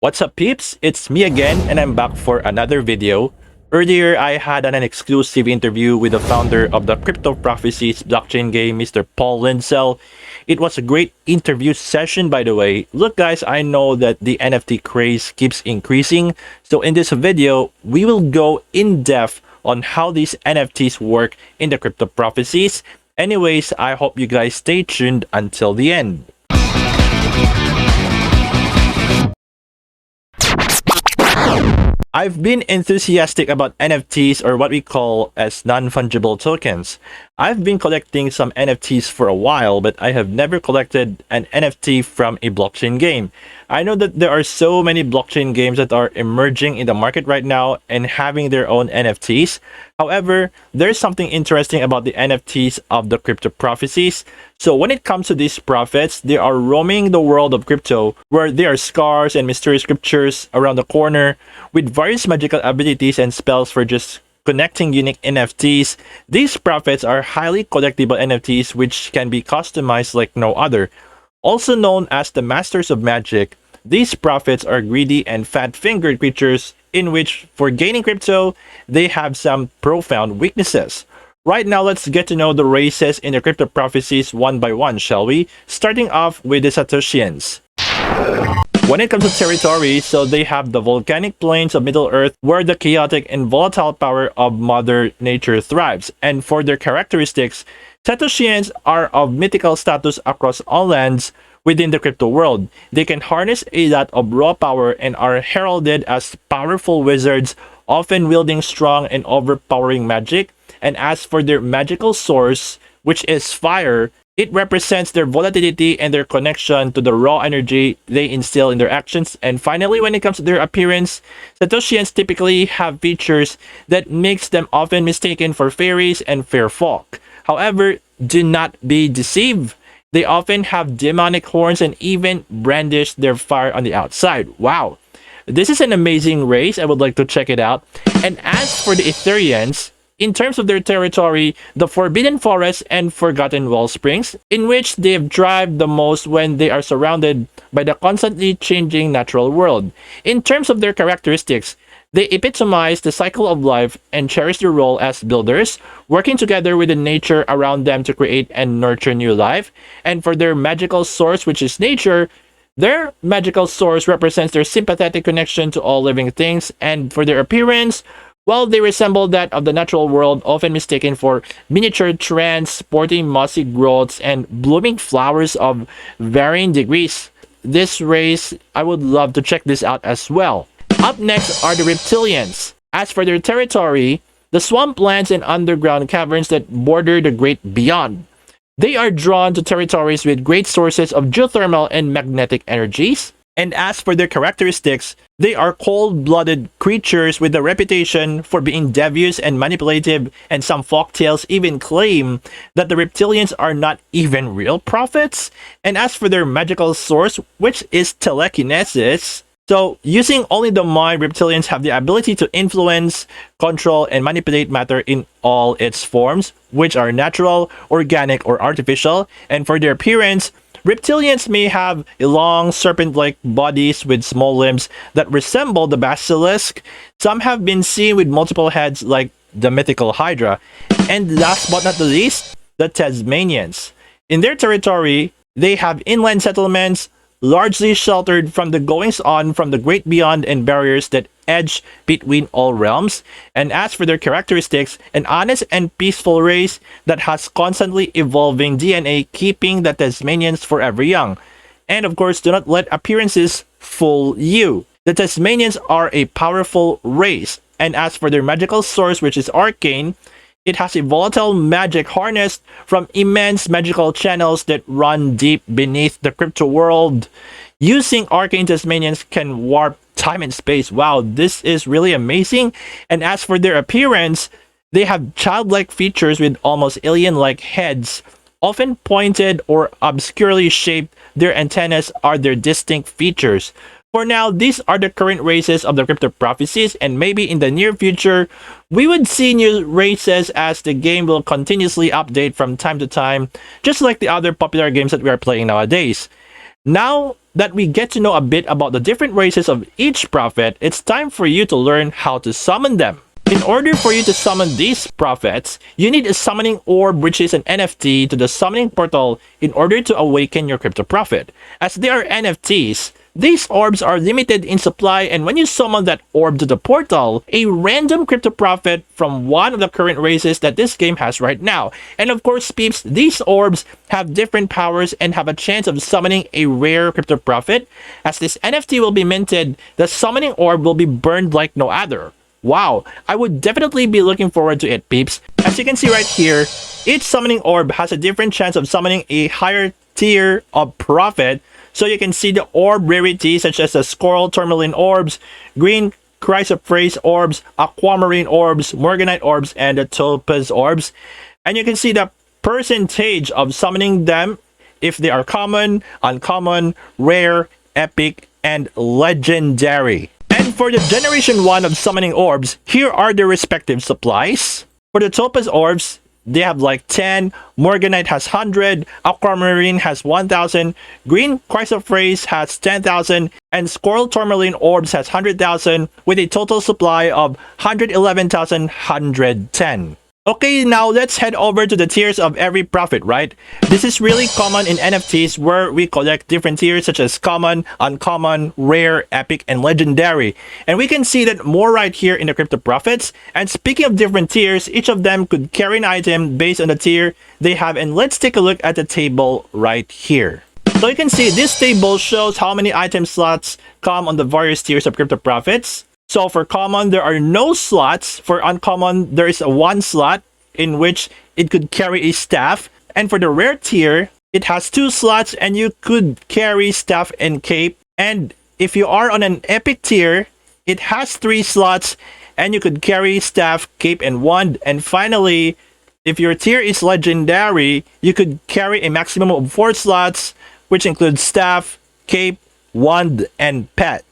What's up, peeps? It's me again, and I'm back for another video. Earlier, I had an exclusive interview with the founder of the Crypto Prophecies blockchain game, Mr. Paul Linsell. It was a great interview session, by the way. Look, guys, I know that the NFT craze keeps increasing. So in this video, we will go in depth on how these NFTs work in the Crypto Prophecies. Anyways, I hope you guys stay tuned until the end. I've been enthusiastic about NFTs, or what we call as non-fungible tokens. I've been collecting some NFTs for a while, but I have never collected an NFT from a blockchain game. I know that there are so many blockchain games that are emerging in the market right now and having their own NFTs. However, there's something interesting about the NFTs of the Crypto Prophecies. So when it comes to these prophets, they are roaming the world of crypto, where there are scars and mysterious scriptures around the corner with various magical abilities and spells for just connecting unique NFTs. These prophets are highly collectible NFTs which can be customized like no other. Also known as the Masters of Magic, these prophets are greedy and fat-fingered creatures in which, for gaining crypto, they have some profound weaknesses. Right now, let's get to know the races in the Crypto Prophecies one by one, shall we? Starting off with the Satoshians. When it comes to territory, so they have the volcanic plains of Middle-earth where the chaotic and volatile power of Mother Nature thrives. And for their characteristics, Satoshians are of mythical status across all lands within the crypto world. They can harness a lot of raw power and are heralded as powerful wizards, often wielding strong and overpowering magic. And as for their magical source, which is fire, it represents their volatility and their connection to the raw energy they instill in their actions. And finally, when it comes to their appearance, Satoshians typically have features that makes them often mistaken for fairies and fair folk. However, do not be deceived. They often have demonic horns and even brandish their fire on the outside. Wow, this is an amazing race. I would like to check it out. And as for the Etherians, in terms of their territory, the Forbidden Forest and Forgotten Wellsprings, in which they have thrived the most when they are surrounded by the constantly changing natural world. In terms of their characteristics, they epitomize the cycle of life and cherish their role as builders, working together with the nature around them to create and nurture new life. And for their magical source, which is nature, their magical source represents their sympathetic connection to all living things. And for their appearance, while they resemble that of the natural world, often mistaken for miniature trends sporting mossy growths and blooming flowers of varying degrees. This race, I would love to check this out as well. Up next are the Reptilians. As for their territory, the swamplands and underground caverns that border the great beyond. They are drawn to territories with great sources of geothermal and magnetic energies. And as for their characteristics, they are cold-blooded creatures with a reputation for being devious and manipulative, and some folktales even claim that the Reptilians are not even real prophets. And as for their magical source, which is telekinesis, so using only the mind, Reptilians have the ability to influence, control, and manipulate matter in all its forms, which are natural, organic, or artificial. And for their appearance, Reptilians may have long serpent-like bodies with small limbs that resemble the basilisk. Some have been seen with multiple heads like the mythical Hydra. And last but not the least, the Tasmanians. In their territory, they have inland settlements, largely sheltered from the goings-on from the great beyond and barriers that edge between all realms. And as for their characteristics, an honest and peaceful race that has constantly evolving DNA, keeping the Tasmanians forever young. And of course, do not let appearances fool you. The Tasmanians are a powerful race. And as for their magical source, which is arcane, it has a volatile magic harnessed from immense magical channels that run deep beneath the crypto world. Using arcane, Tasmanians can warp time and space. Wow, this is really amazing. And as for their appearance, they have childlike features with almost alien-like heads, often pointed or obscurely shaped. Their antennas are their distinct features. For now, these are the current races of the Crypto Prophecies, and maybe in the near future, we would see new races as the game will continuously update from time to time, just like the other popular games that we are playing nowadays. Now, that we get to know a bit about the different races of each prophet, it's time for you to learn how to summon them. In order for you to summon these prophets, you need a summoning orb, which is an NFT to the summoning portal in order to awaken your crypto prophet. As they are NFTs, these orbs are limited in supply, and when you summon that orb to the portal, a random crypto prophet from one of the current races that this game has right now. And of course, peeps, these orbs have different powers and have a chance of summoning a rare crypto prophet. As this NFT will be minted, the summoning orb will be burned like no other. Wow, I would definitely be looking forward to it, peeps. As you can see right here, each summoning orb has a different chance of summoning a higher tier of prophet. So you can see the orb rarity such as the Squirrel Tourmaline orbs, Green Chrysoprase orbs, Aquamarine orbs, Morganite orbs, and the Topaz orbs. And you can see the percentage of summoning them if they are common, uncommon, rare, epic, and legendary. And for the Generation 1 of summoning orbs, here are the respective supplies. For the Topaz orbs, they have like 10, Morganite has 100, Aquamarine has 1,000, Green Chrysoprase has 10,000, and Squirrel Tourmaline orbs has 100,000 with a total supply of 111,110. Okay, now let's head over to the tiers of every prophet, right? This is really common in NFTs where we collect different tiers such as common, uncommon, rare, epic, and legendary. And we can see that more right here in the crypto prophets. And speaking of different tiers, each of them could carry an item based on the tier they have. And let's take a look at the table right here. So you can see this table shows how many item slots come on the various tiers of crypto prophets. So for common, there are no slots. For uncommon, there is a one slot in which it could carry a staff. And for the rare tier, it has 2 slots and you could carry staff and cape. And if you are on an epic tier, it has 3 slots and you could carry staff, cape, and wand. And finally, if your tier is legendary, you could carry a maximum of 4 slots, which includes staff, cape, wand, and pet.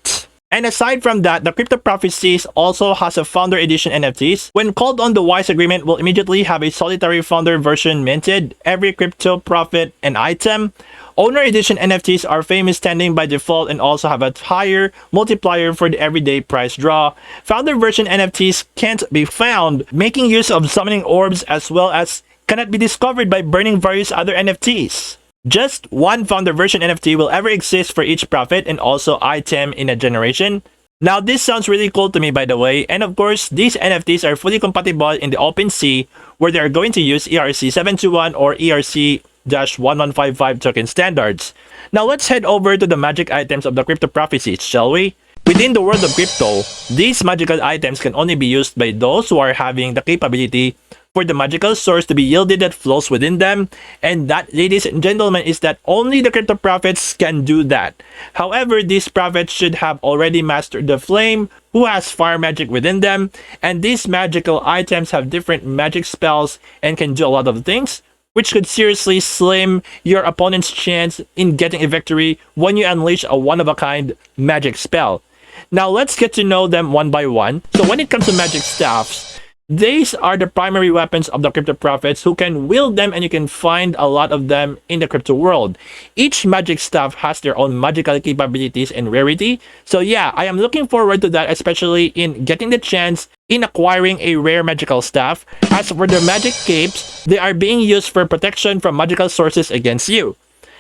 And aside from that, the Crypto Prophecies also has a Founder Edition NFTs. When called on, the Wise Agreement will immediately have a solitary Founder version minted. Every Crypto Prophet and item. Owner Edition NFTs are famous standing by default and also have a higher multiplier for the everyday price draw. Founder version NFTs can't be found, making use of summoning orbs as well as cannot be discovered by burning various other NFTs. Just one Founder version NFT will ever exist for each prophet and also item in a generation. Now this sounds really cool to me, by the way, and of course these NFTs are fully compatible in the OpenSea where they are going to use ERC721 or ERC-1155 token standards. Now let's head over to the magic items of the Crypto Prophecies, shall we? Within the world of crypto, these magical items can only be used by those who are having the capability for the magical source to be yielded that flows within them, and that, ladies and gentlemen, is that only the crypto prophets can do that. However, these prophets should have already mastered the flame, who has fire magic within them, and these magical items have different magic spells and can do a lot of things, which could seriously slim your opponent's chance in getting a victory when you unleash a one-of-a-kind magic spell. Now let's get to know them one by one. So when it comes to magic staffs, these are the primary weapons of the crypto prophets who can wield them, and you can find a lot of them in the crypto world. Each magic staff has their own magical capabilities and rarity. So yeah, I am looking forward to that, especially in getting the chance in acquiring a rare magical staff. As for the magic capes, they are being used for protection from magical sources against you.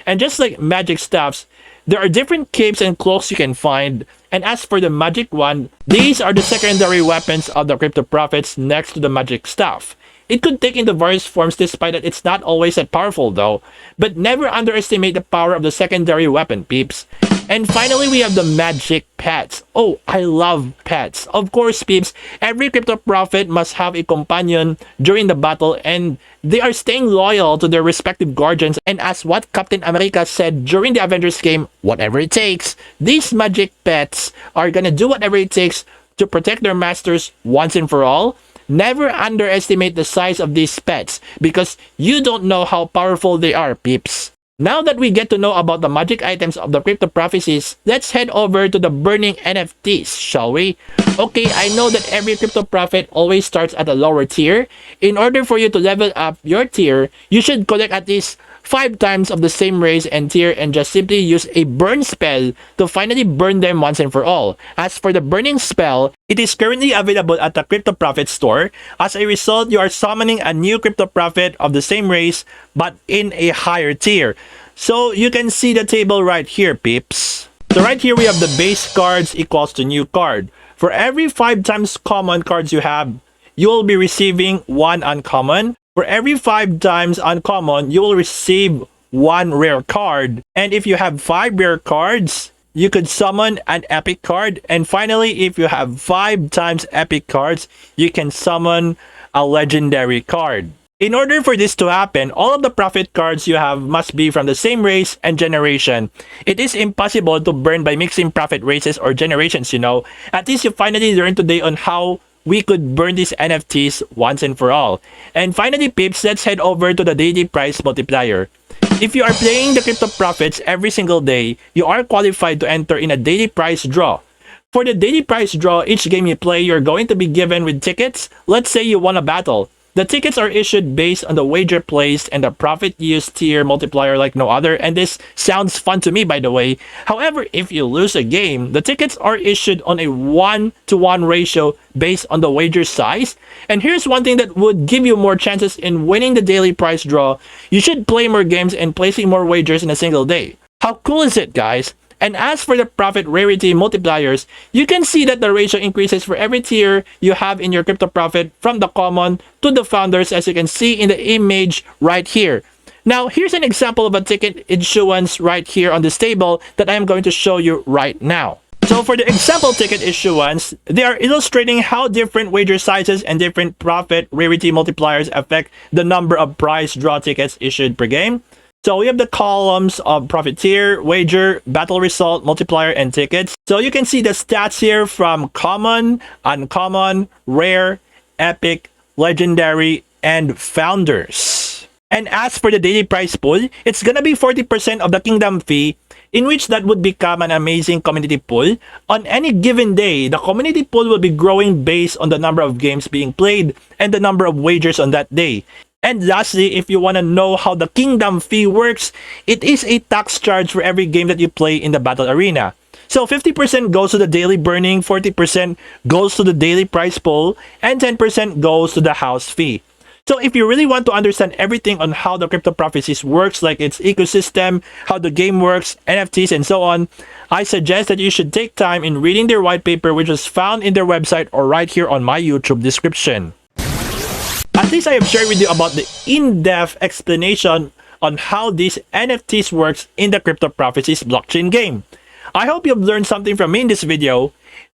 And just like magic staffs, there are different capes and cloaks you can find. And as for the magic wand, these are the secondary weapons of the crypto prophets next to the magic staff. It could take into various forms despite that it's not always that powerful though. But never underestimate the power of the secondary weapon, peeps. And finally, we have the magic pets. Oh, I love pets. Of course, peeps, every crypto prophet must have a companion during the battle, and they are staying loyal to their respective guardians. And as what Captain America said during the Avengers game, whatever it takes, these magic pets are gonna do whatever it takes to protect their masters once and for all. Never underestimate the size of these pets because you don't know how powerful they are, peeps. Now that we get to know about the magic items of the Crypto Prophecies, let's head over to the burning NFTs, shall we? Okay, I know that every crypto prophet always starts at a lower tier. In order for you to level up your tier, you should collect at least 5 times of the same race and tier and just simply use a burn spell to finally burn them once and for all. As for the burning spell, it is currently available at the Crypto Prophet store. As a result, you are summoning a new Crypto Prophet of the same race but in a higher tier. So you can see the table right here, peeps. So right here we have the base cards equals to new card. For every 5 times common cards you have, you will be receiving 1 uncommon. For every 5 times uncommon, you will receive 1 rare card. And if you have 5 rare cards, you could summon an epic card. And finally, if you have 5 times epic cards, you can summon a legendary card. In order for this to happen, all of the prophet cards you have must be from the same race and generation. It is impossible to burn by mixing prophet races or generations, you know. At least you finally learned today on how we could burn these NFTs once and for all. And finally, peeps, let's head over to the daily price multiplier. If you are playing the Crypto Prophets every single day, you are qualified to enter in a daily price draw. For the daily price draw, each game you play, you're going to be given with tickets. Let's say you won a battle. The tickets are issued based on the wager placed and the profit used tier multiplier like no other, and this sounds fun to me, by the way. However, if you lose a game, the tickets are issued on a 1-to-1 ratio based on the wager size. And here's one thing that would give you more chances in winning the daily price draw. You should play more games and placing more wagers in a single day. How cool is it, guys? And as for the profit rarity multipliers, you can see that the ratio increases for every tier you have in your Crypto Prophet from the common to the founders, as you can see in the image right here. Now, here's an example of a ticket issuance right here on this table that I am going to show you right now. So for the example ticket issuance, they are illustrating how different wager sizes and different profit rarity multipliers affect the number of prize draw tickets issued per game. So we have the columns of profit tier, wager, battle result, multiplier, and tickets. So you can see the stats here from common, uncommon, rare, epic, legendary, and founders. And as for the daily prize pool, it's gonna be 40% of the kingdom fee, in which that would become an amazing community pool. On any given day, the community pool will be growing based on the number of games being played and the number of wagers on that day. And lastly, if you want to know how the kingdom fee works, it is a tax charge for every game that you play in the battle arena. So 50% goes to the daily burning, 40% goes to the daily prize pool, and 10% goes to the house fee. So if you really want to understand everything on how the Crypto Prophecies works, like its ecosystem, how the game works, NFTs, and so on, I suggest that you should take time in reading their white paper, which is found in their website or right here on my YouTube description. At least I have shared with you about the in-depth explanation on how these NFTs works in the Crypto Prophecies blockchain game. I hope you've learned something from me in this video.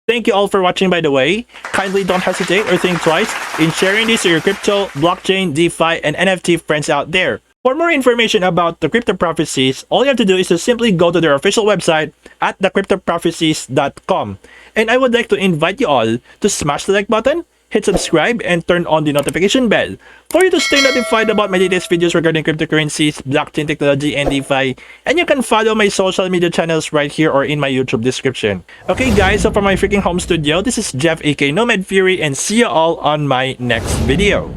Thank you all for watching, by the way. Kindly don't hesitate or think twice in sharing this to your crypto, blockchain, DeFi, and NFT friends out there. For more information about the Crypto Prophecies, all you have to do is to simply go to their official website at thecryptoprophecies.com. And I would like to invite you all to smash the like button, hit subscribe, and turn on the notification bell for you to stay notified about my latest videos regarding cryptocurrencies, blockchain technology, and DeFi. And you can follow my social media channels right here or in my YouTube description. Okay guys, so from my freaking home studio, this is Jeff aka Nomad Fury, and see you all on my next video.